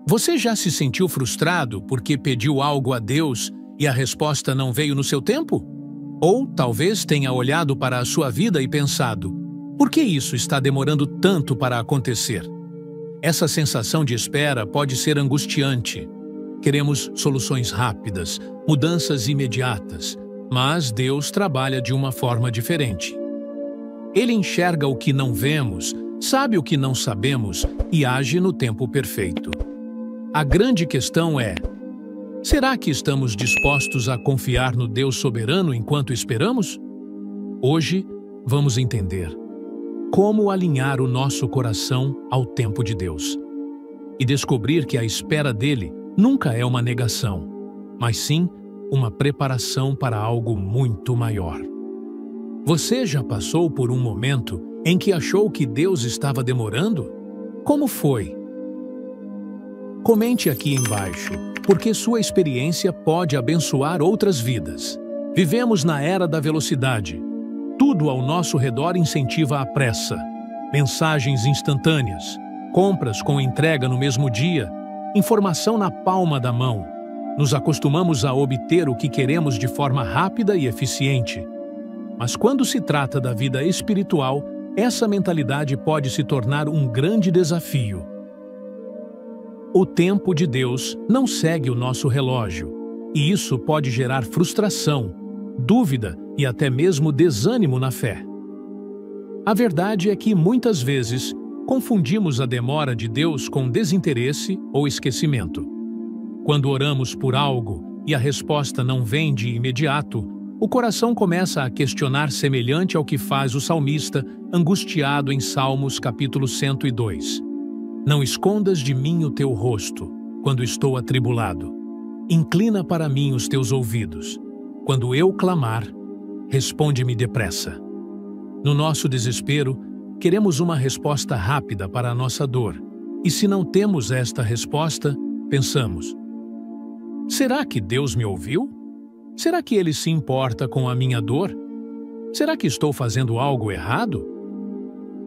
Você já se sentiu frustrado porque pediu algo a Deus e a resposta não veio no seu tempo? Ou talvez tenha olhado para a sua vida e pensado: por que isso está demorando tanto para acontecer? Essa sensação de espera pode ser angustiante. Queremos soluções rápidas, mudanças imediatas, mas Deus trabalha de uma forma diferente. Ele enxerga o que não vemos, sabe o que não sabemos e age no tempo perfeito. A grande questão é: será que estamos dispostos a confiar no Deus soberano enquanto esperamos? Hoje, vamos entender como alinhar o nosso coração ao tempo de Deus e descobrir que a espera dele nunca é uma negação, mas sim uma preparação para algo muito maior. Você já passou por um momento em que achou que Deus estava demorando? Como foi? Comente aqui embaixo, porque sua experiência pode abençoar outras vidas. Vivemos na era da velocidade. Tudo ao nosso redor incentiva a pressa. Mensagens instantâneas, compras com entrega no mesmo dia, informação na palma da mão. Nos acostumamos a obter o que queremos de forma rápida e eficiente. Mas quando se trata da vida espiritual, essa mentalidade pode se tornar um grande desafio. O tempo de Deus não segue o nosso relógio, e isso pode gerar frustração, dúvida e até mesmo desânimo na fé. A verdade é que, muitas vezes, confundimos a demora de Deus com desinteresse ou esquecimento. Quando oramos por algo e a resposta não vem de imediato, o coração começa a questionar, semelhante ao que faz o salmista angustiado em Salmos capítulo 102. Não escondas de mim o teu rosto, quando estou atribulado. Inclina para mim os teus ouvidos. Quando eu clamar, responde-me depressa. No nosso desespero, queremos uma resposta rápida para a nossa dor. E se não temos esta resposta, pensamos: será que Deus me ouviu? Será que Ele se importa com a minha dor? Será que estou fazendo algo errado?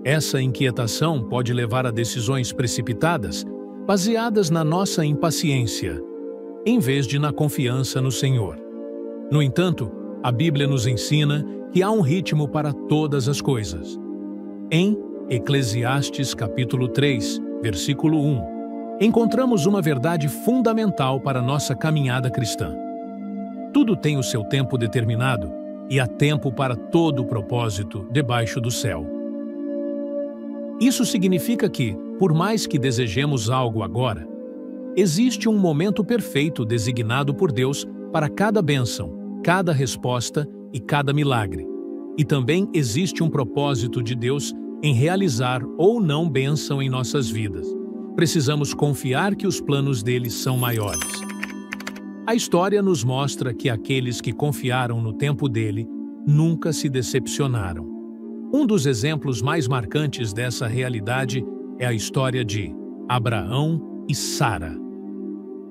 Essa inquietação pode levar a decisões precipitadas, baseadas na nossa impaciência, em vez de na confiança no Senhor. No entanto, a Bíblia nos ensina que há um ritmo para todas as coisas. Em Eclesiastes capítulo 3, versículo 1, encontramos uma verdade fundamental para nossa caminhada cristã. Tudo tem o seu tempo determinado e há tempo para todo o propósito debaixo do céu. Isso significa que, por mais que desejemos algo agora, existe um momento perfeito designado por Deus para cada bênção, cada resposta e cada milagre. E também existe um propósito de Deus em realizar ou não bênção em nossas vidas. Precisamos confiar que os planos dele são maiores. A história nos mostra que aqueles que confiaram no tempo dele nunca se decepcionaram. Um dos exemplos mais marcantes dessa realidade é a história de Abraão e Sara.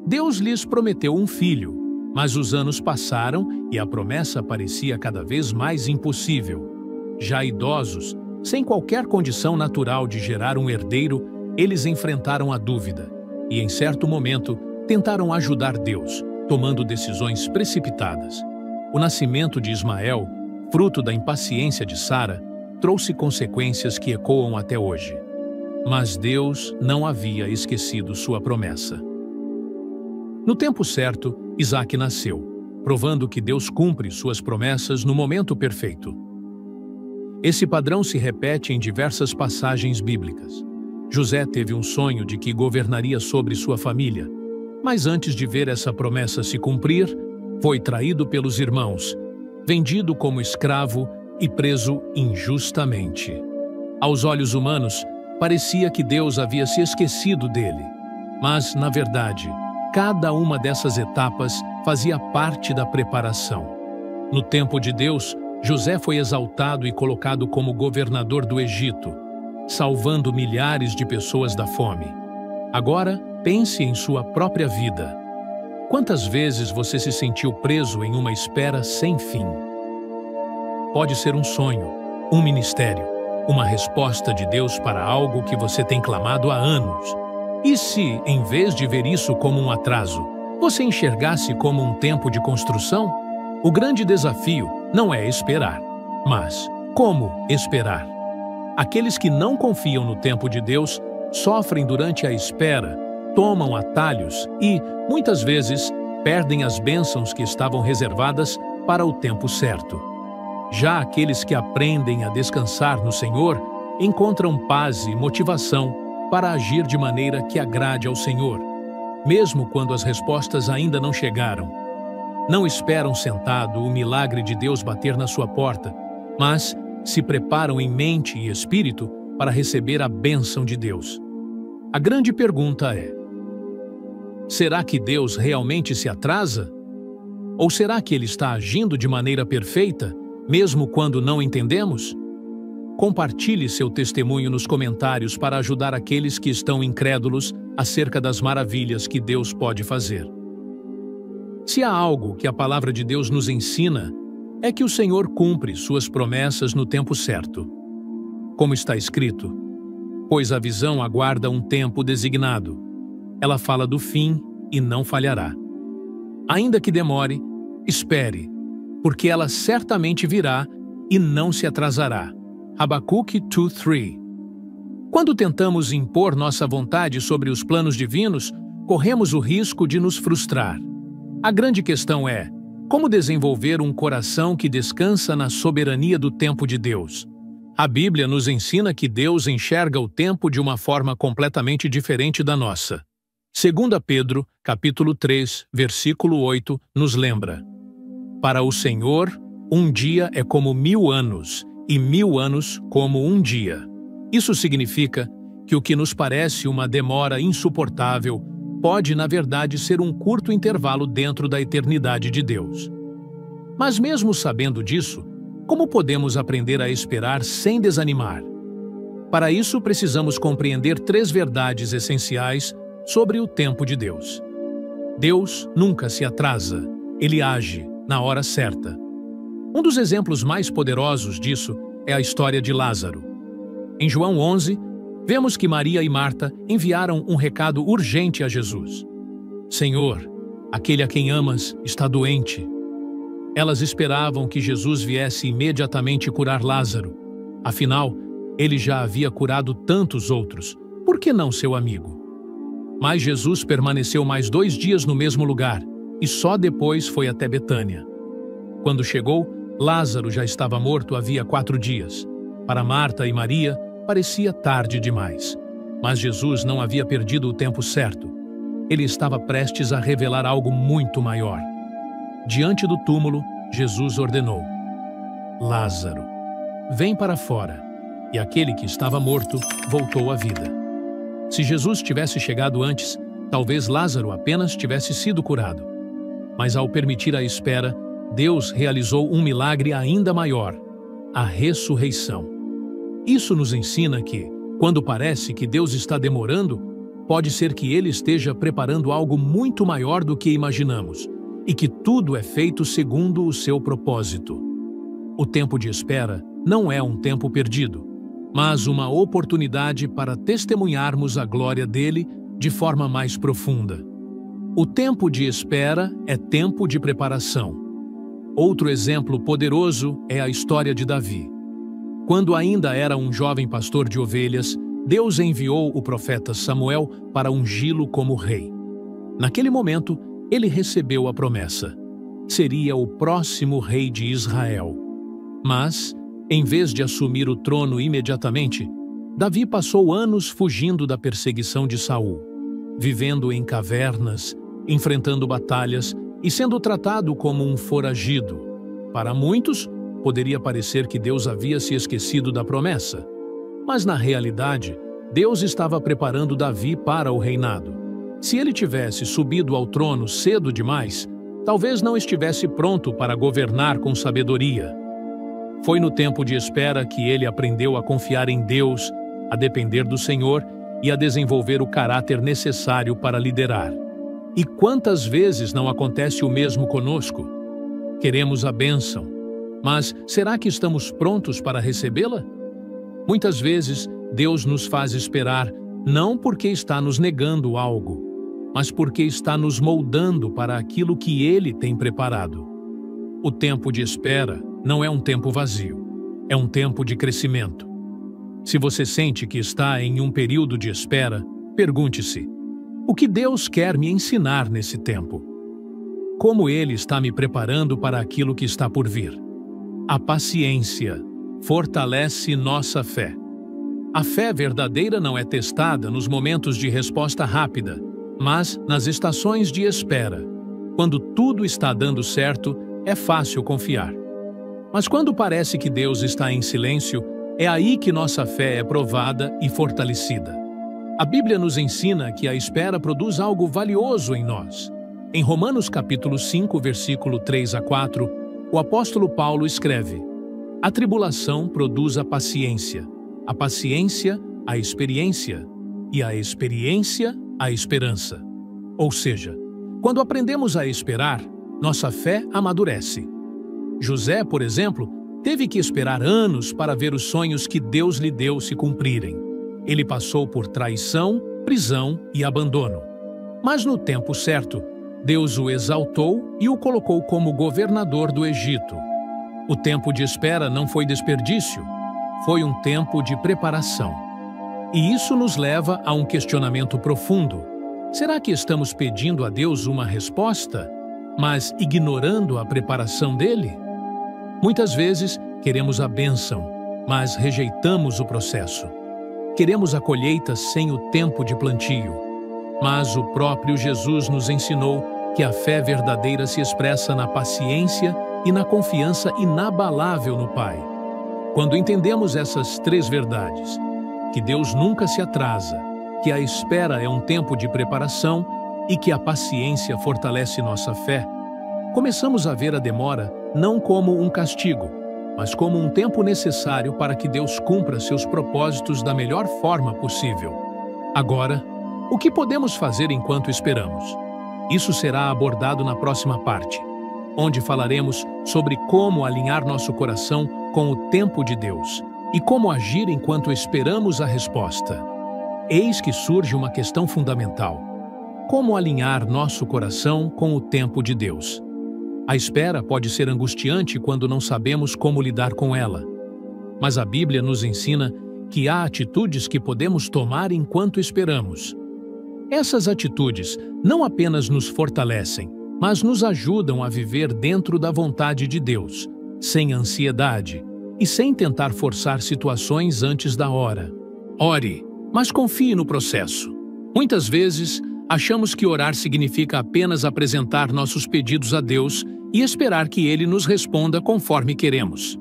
Deus lhes prometeu um filho, mas os anos passaram e a promessa parecia cada vez mais impossível. Já idosos, sem qualquer condição natural de gerar um herdeiro, eles enfrentaram a dúvida e, em certo momento, tentaram ajudar Deus, tomando decisões precipitadas. O nascimento de Ismael, fruto da impaciência de Sara, trouxe consequências que ecoam até hoje. Mas Deus não havia esquecido sua promessa. No tempo certo, Isaque nasceu, provando que Deus cumpre suas promessas no momento perfeito. Esse padrão se repete em diversas passagens bíblicas. José teve um sonho de que governaria sobre sua família, mas antes de ver essa promessa se cumprir, foi traído pelos irmãos, vendido como escravo e preso injustamente. Aos olhos humanos, parecia que Deus havia se esquecido dele. Mas, na verdade, cada uma dessas etapas fazia parte da preparação. No tempo de Deus, José foi exaltado e colocado como governador do Egito, salvando milhares de pessoas da fome. Agora, pense em sua própria vida. Quantas vezes você se sentiu preso em uma espera sem fim? Pode ser um sonho, um ministério, uma resposta de Deus para algo que você tem clamado há anos. E se, em vez de ver isso como um atraso, você enxergasse como um tempo de construção? O grande desafio não é esperar, mas como esperar. Aqueles que não confiam no tempo de Deus sofrem durante a espera, tomam atalhos e, muitas vezes, perdem as bênçãos que estavam reservadas para o tempo certo. Já aqueles que aprendem a descansar no Senhor encontram paz e motivação para agir de maneira que agrade ao Senhor, mesmo quando as respostas ainda não chegaram. Não esperam sentado o milagre de Deus bater na sua porta, mas se preparam em mente e espírito para receber a bênção de Deus. A grande pergunta é: será que Deus realmente se atrasa? Ou será que Ele está agindo de maneira perfeita, mesmo quando não entendemos? Compartilhe seu testemunho nos comentários para ajudar aqueles que estão incrédulos acerca das maravilhas que Deus pode fazer. Se há algo que a palavra de Deus nos ensina, é que o Senhor cumpre suas promessas no tempo certo. Como está escrito: pois a visão aguarda um tempo designado. Ela fala do fim e não falhará. Ainda que demore, espere, porque ela certamente virá e não se atrasará. Habacuque 2:3. Quando tentamos impor nossa vontade sobre os planos divinos, corremos o risco de nos frustrar. A grande questão é: como desenvolver um coração que descansa na soberania do tempo de Deus? A Bíblia nos ensina que Deus enxerga o tempo de uma forma completamente diferente da nossa. 2 Pedro, capítulo 3, versículo 8, nos lembra: para o Senhor, um dia é como 1000 anos, e 1000 anos como um dia. Isso significa que o que nos parece uma demora insuportável pode, na verdade, ser um curto intervalo dentro da eternidade de Deus. Mas mesmo sabendo disso, como podemos aprender a esperar sem desanimar? Para isso, precisamos compreender 3 verdades essenciais sobre o tempo de Deus. Deus nunca se atrasa, Ele age na hora certa. Um dos exemplos mais poderosos disso é a história de Lázaro. Em João 11, vemos que Maria e Marta enviaram um recado urgente a Jesus: Senhor, aquele a quem amas está doente. Elas esperavam que Jesus viesse imediatamente curar Lázaro. Afinal, ele já havia curado tantos outros. Por que não seu amigo? Mas Jesus permaneceu mais 2 dias no mesmo lugar e só depois foi até Betânia. Quando chegou, Lázaro já estava morto havia 4 dias. Para Marta e Maria, parecia tarde demais. Mas Jesus não havia perdido o tempo certo. Ele estava prestes a revelar algo muito maior. Diante do túmulo, Jesus ordenou: Lázaro, vem para fora. E aquele que estava morto voltou à vida. Se Jesus tivesse chegado antes, talvez Lázaro apenas tivesse sido curado. Mas ao permitir a espera, Deus realizou um milagre ainda maior: a ressurreição. Isso nos ensina que, quando parece que Deus está demorando, pode ser que Ele esteja preparando algo muito maior do que imaginamos, e que tudo é feito segundo o seu propósito. O tempo de espera não é um tempo perdido, mas uma oportunidade para testemunharmos a glória dele de forma mais profunda. O tempo de espera é tempo de preparação. Outro exemplo poderoso é a história de Davi. Quando ainda era um jovem pastor de ovelhas, Deus enviou o profeta Samuel para ungí-lo como rei. Naquele momento, ele recebeu a promessa: seria o próximo rei de Israel. Mas, em vez de assumir o trono imediatamente, Davi passou anos fugindo da perseguição de Saul, vivendo em cavernas, enfrentando batalhas e sendo tratado como um foragido. Para muitos, poderia parecer que Deus havia se esquecido da promessa. Mas, na realidade, Deus estava preparando Davi para o reinado. Se ele tivesse subido ao trono cedo demais, talvez não estivesse pronto para governar com sabedoria. Foi no tempo de espera que ele aprendeu a confiar em Deus, a depender do Senhor e a desenvolver o caráter necessário para liderar. E quantas vezes não acontece o mesmo conosco? Queremos a bênção, mas será que estamos prontos para recebê-la? Muitas vezes, Deus nos faz esperar não porque está nos negando algo, mas porque está nos moldando para aquilo que Ele tem preparado. O tempo de espera não é um tempo vazio, é um tempo de crescimento. Se você sente que está em um período de espera, pergunte-se: o que Deus quer me ensinar nesse tempo? Como Ele está me preparando para aquilo que está por vir? A paciência fortalece nossa fé. A fé verdadeira não é testada nos momentos de resposta rápida, mas nas estações de espera. Quando tudo está dando certo, é fácil confiar. Mas quando parece que Deus está em silêncio, é aí que nossa fé é provada e fortalecida. A Bíblia nos ensina que a espera produz algo valioso em nós. Em Romanos capítulo 5, versículo 3 a 4, o apóstolo Paulo escreve: a tribulação produz a paciência a experiência, e a experiência, a esperança. Ou seja, quando aprendemos a esperar, nossa fé amadurece. José, por exemplo, teve que esperar anos para ver os sonhos que Deus lhe deu se cumprirem. Ele passou por traição, prisão e abandono. Mas no tempo certo, Deus o exaltou e o colocou como governador do Egito. O tempo de espera não foi desperdício, foi um tempo de preparação. E isso nos leva a um questionamento profundo. Será que estamos pedindo a Deus uma resposta, mas ignorando a preparação dele? Muitas vezes queremos a bênção, mas rejeitamos o processo. Queremos a colheita sem o tempo de plantio. Mas o próprio Jesus nos ensinou que a fé verdadeira se expressa na paciência e na confiança inabalável no Pai. Quando entendemos essas três verdades, que Deus nunca se atrasa, que a espera é um tempo de preparação e que a paciência fortalece nossa fé, começamos a ver a demora não como um castigo, mas como um tempo necessário para que Deus cumpra seus propósitos da melhor forma possível. Agora, o que podemos fazer enquanto esperamos? Isso será abordado na próxima parte, onde falaremos sobre como alinhar nosso coração com o tempo de Deus e como agir enquanto esperamos a resposta. Eis que surge uma questão fundamental: como alinhar nosso coração com o tempo de Deus? A espera pode ser angustiante quando não sabemos como lidar com ela. Mas a Bíblia nos ensina que há atitudes que podemos tomar enquanto esperamos. Essas atitudes não apenas nos fortalecem, mas nos ajudam a viver dentro da vontade de Deus, sem ansiedade e sem tentar forçar situações antes da hora. Ore, mas confie no processo. Muitas vezes, achamos que orar significa apenas apresentar nossos pedidos a Deus e esperar que Ele nos responda conforme queremos.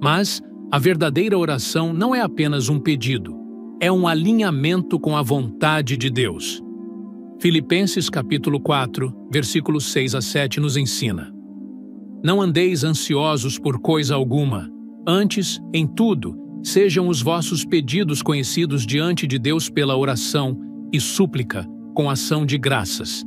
Mas a verdadeira oração não é apenas um pedido, é um alinhamento com a vontade de Deus. Filipenses capítulo 4, versículos 6 a 7 nos ensina: não andeis ansiosos por coisa alguma, antes, em tudo, sejam os vossos pedidos conhecidos diante de Deus pela oração e súplica, com ação de graças.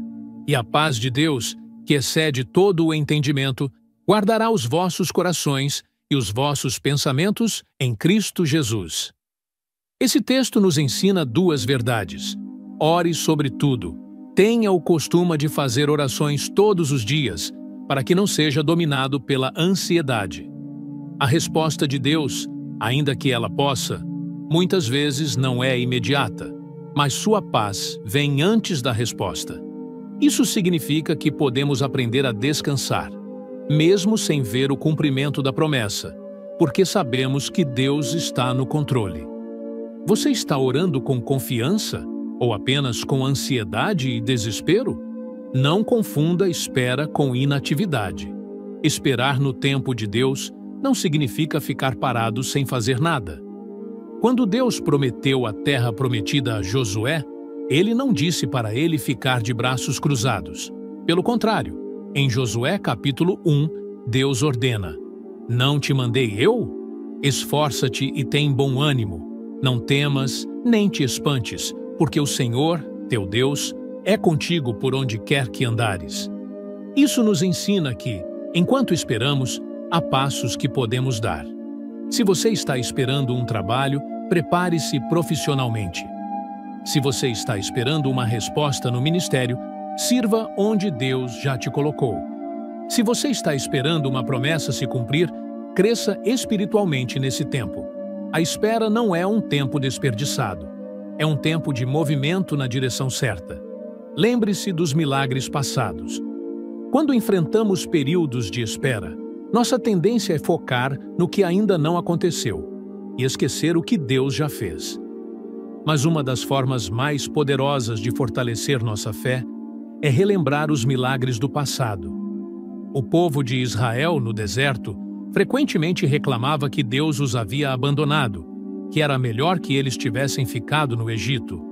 E a paz de Deus, que excede todo o entendimento, guardará os vossos corações e os vossos pensamentos em Cristo Jesus. Esse texto nos ensina duas verdades. Ore sobre tudo. Tenha o costume de fazer orações todos os dias, para que não seja dominado pela ansiedade. A resposta de Deus, ainda que ela possa, muitas vezes não é imediata, mas sua paz vem antes da resposta. Isso significa que podemos aprender a descansar, mesmo sem ver o cumprimento da promessa, porque sabemos que Deus está no controle. Você está orando com confiança ou apenas com ansiedade e desespero? Não confunda espera com inatividade. Esperar no tempo de Deus não significa ficar parado sem fazer nada. Quando Deus prometeu a terra prometida a Josué, Ele não disse para ele ficar de braços cruzados. Pelo contrário, em Josué capítulo 1, Deus ordena: não te mandei eu? Esforça-te e tem bom ânimo. Não temas, nem te espantes, porque o Senhor, teu Deus, é contigo por onde quer que andares. Isso nos ensina que, enquanto esperamos, há passos que podemos dar. Se você está esperando um trabalho, prepare-se profissionalmente. Se você está esperando uma resposta no ministério, sirva onde Deus já te colocou. Se você está esperando uma promessa se cumprir, cresça espiritualmente nesse tempo. A espera não é um tempo desperdiçado. É um tempo de movimento na direção certa. Lembre-se dos milagres passados. Quando enfrentamos períodos de espera, nossa tendência é focar no que ainda não aconteceu e esquecer o que Deus já fez. Mas uma das formas mais poderosas de fortalecer nossa fé é relembrar os milagres do passado. O povo de Israel, no deserto, frequentemente reclamava que Deus os havia abandonado, que era melhor que eles tivessem ficado no Egito.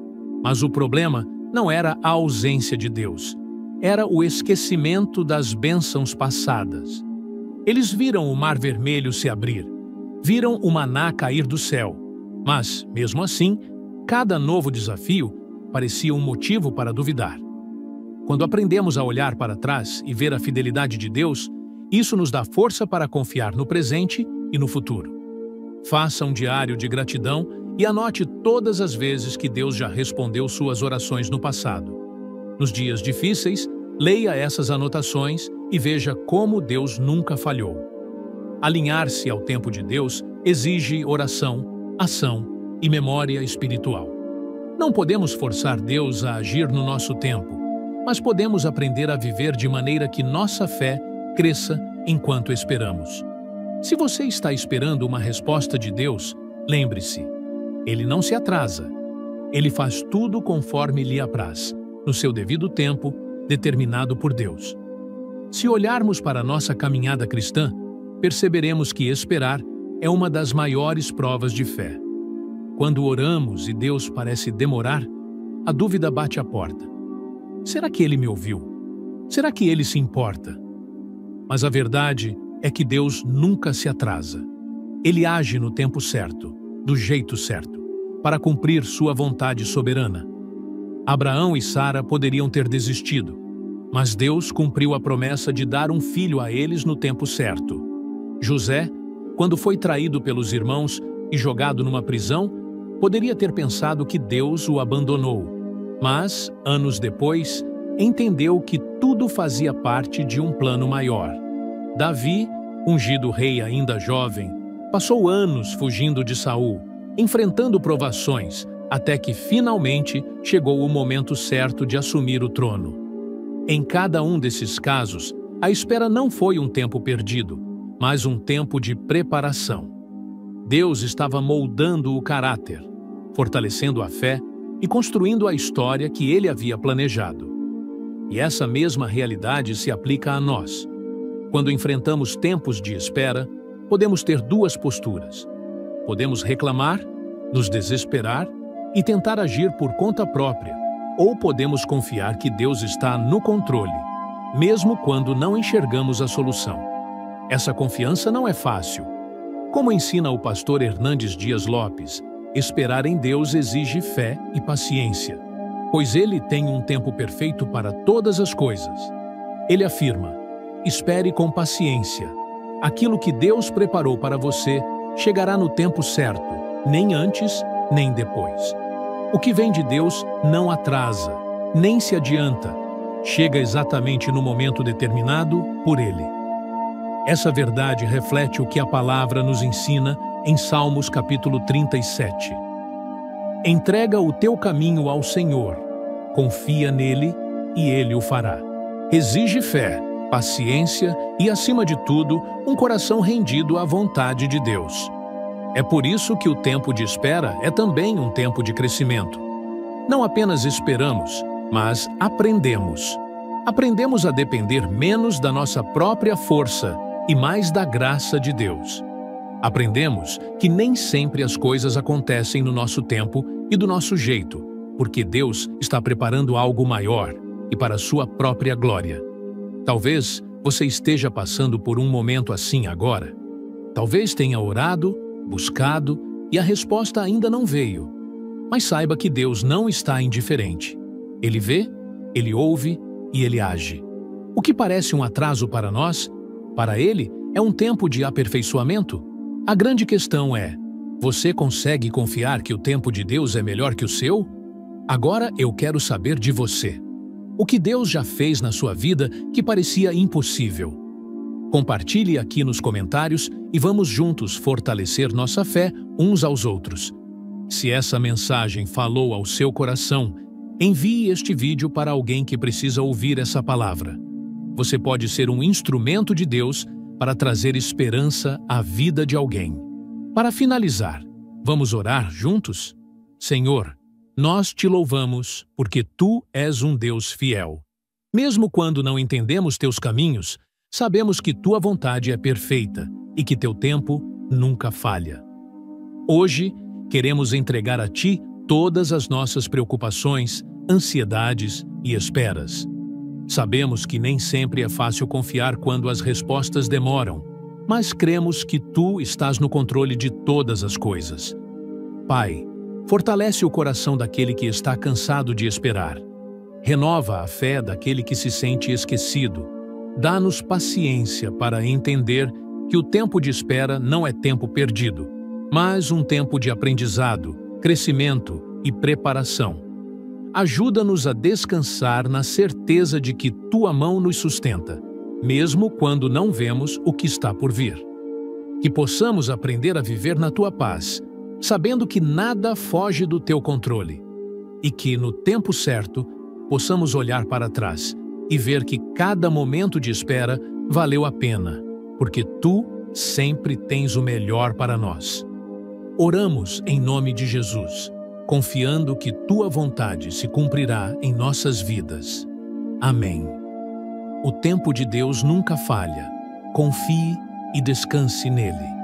Mas o problema não era a ausência de Deus, era o esquecimento das bênçãos passadas. Eles viram o Mar Vermelho se abrir, viram o maná cair do céu, mas, mesmo assim, cada novo desafio parecia um motivo para duvidar. Quando aprendemos a olhar para trás e ver a fidelidade de Deus, isso nos dá força para confiar no presente e no futuro. Faça um diário de gratidão e anote todas as vezes que Deus já respondeu suas orações no passado. Nos dias difíceis, leia essas anotações e veja como Deus nunca falhou. Alinhar-se ao tempo de Deus exige oração, ação e memória espiritual. Não podemos forçar Deus a agir no nosso tempo, mas podemos aprender a viver de maneira que nossa fé cresça enquanto esperamos. Se você está esperando uma resposta de Deus, lembre-se, Ele não se atrasa. Ele faz tudo conforme lhe apraz, no seu devido tempo, determinado por Deus. Se olharmos para a nossa caminhada cristã, perceberemos que esperar é uma das maiores provas de fé. Quando oramos e Deus parece demorar, a dúvida bate à porta. Será que Ele me ouviu? Será que Ele se importa? Mas a verdade é que Deus nunca se atrasa. Ele age no tempo certo, do jeito certo, para cumprir sua vontade soberana. Abraão e Sara poderiam ter desistido, mas Deus cumpriu a promessa de dar um filho a eles no tempo certo. José, quando foi traído pelos irmãos e jogado numa prisão, poderia ter pensado que Deus o abandonou, mas, anos depois, entendeu que tudo fazia parte de um plano maior. Davi, ungido rei ainda jovem, passou anos fugindo de Saul, enfrentando provações, até que finalmente chegou o momento certo de assumir o trono. Em cada um desses casos, a espera não foi um tempo perdido, mas um tempo de preparação. Deus estava moldando o caráter, fortalecendo a fé e construindo a história que Ele havia planejado. E essa mesma realidade se aplica a nós. Quando enfrentamos tempos de espera, podemos ter duas posturas. Podemos reclamar, nos desesperar e tentar agir por conta própria, ou podemos confiar que Deus está no controle, mesmo quando não enxergamos a solução. Essa confiança não é fácil. Como ensina o pastor Hernandes Dias Lopes, esperar em Deus exige fé e paciência, pois Ele tem um tempo perfeito para todas as coisas. Ele afirma: espere com paciência. Aquilo que Deus preparou para você chegará no tempo certo, nem antes, nem depois. O que vem de Deus não atrasa, nem se adianta. Chega exatamente no momento determinado por Ele. Essa verdade reflete o que a palavra nos ensina em Salmos capítulo 37. Entrega o teu caminho ao Senhor, confia nele e Ele o fará. Exige fé, paciência e, acima de tudo, um coração rendido à vontade de Deus. É por isso que o tempo de espera é também um tempo de crescimento. Não apenas esperamos, mas aprendemos. Aprendemos a depender menos da nossa própria força e mais da graça de Deus. Aprendemos que nem sempre as coisas acontecem no nosso tempo e do nosso jeito, porque Deus está preparando algo maior e para a sua própria glória. Talvez você esteja passando por um momento assim agora. Talvez tenha orado, buscado e a resposta ainda não veio. Mas saiba que Deus não está indiferente. Ele vê, Ele ouve e Ele age. O que parece um atraso para nós, para Ele é um tempo de aperfeiçoamento. A grande questão é: você consegue confiar que o tempo de Deus é melhor que o seu? Agora eu quero saber de você. O que Deus já fez na sua vida que parecia impossível? Compartilhe aqui nos comentários e vamos juntos fortalecer nossa fé uns aos outros. Se essa mensagem falou ao seu coração, envie este vídeo para alguém que precisa ouvir essa palavra. Você pode ser um instrumento de Deus para trazer esperança à vida de alguém. Para finalizar, vamos orar juntos? Senhor, nós te louvamos porque Tu és um Deus fiel. Mesmo quando não entendemos Teus caminhos, sabemos que Tua vontade é perfeita e que Teu tempo nunca falha. Hoje, queremos entregar a Ti todas as nossas preocupações, ansiedades e esperas. Sabemos que nem sempre é fácil confiar quando as respostas demoram, mas cremos que Tu estás no controle de todas as coisas. Pai, fortalece o coração daquele que está cansado de esperar. Renova a fé daquele que se sente esquecido. Dá-nos paciência para entender que o tempo de espera não é tempo perdido, mas um tempo de aprendizado, crescimento e preparação. Ajuda-nos a descansar na certeza de que Tua mão nos sustenta, mesmo quando não vemos o que está por vir. Que possamos aprender a viver na Tua paz, sabendo que nada foge do Teu controle, e que, no tempo certo, possamos olhar para trás e ver que cada momento de espera valeu a pena, porque Tu sempre tens o melhor para nós. Oramos em nome de Jesus, confiando que Tua vontade se cumprirá em nossas vidas. Amém. O tempo de Deus nunca falha. Confie e descanse nele.